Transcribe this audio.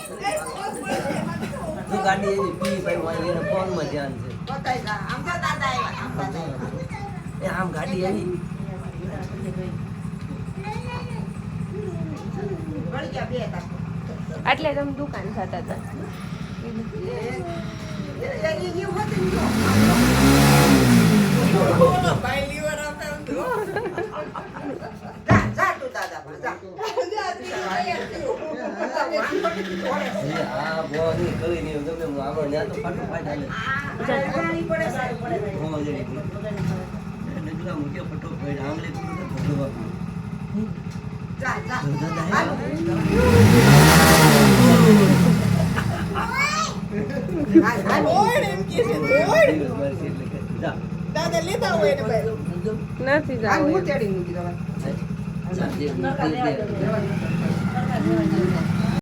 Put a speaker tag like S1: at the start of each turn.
S1: જો ગાડી એવી પી ભાઈ મારી એને ફોન માં ધ્યાન છે
S2: બતાઈ જા આમ તો દાદા આવ્યા
S1: એ આમ ગાડી એવી
S2: વળી ગયા બે હતા
S3: એટલે તમે દુકાન થતા હતા
S2: એ હોતી ભાઈ લીવર આવતા જા તું દાદા પર જા
S1: આ બોની કરી ની ગમે હું આગળ ન્યા તો ફાટો ફાટ હાલે
S2: સારી પડે
S1: હો જડી નજલા મુકે ફટો ફાટ આંગળી તો ભગવા
S2: જા જા દાદા લેતા હોય ને ભાઈ
S3: નથી જાવ
S2: હું ચડી મૂકી દવા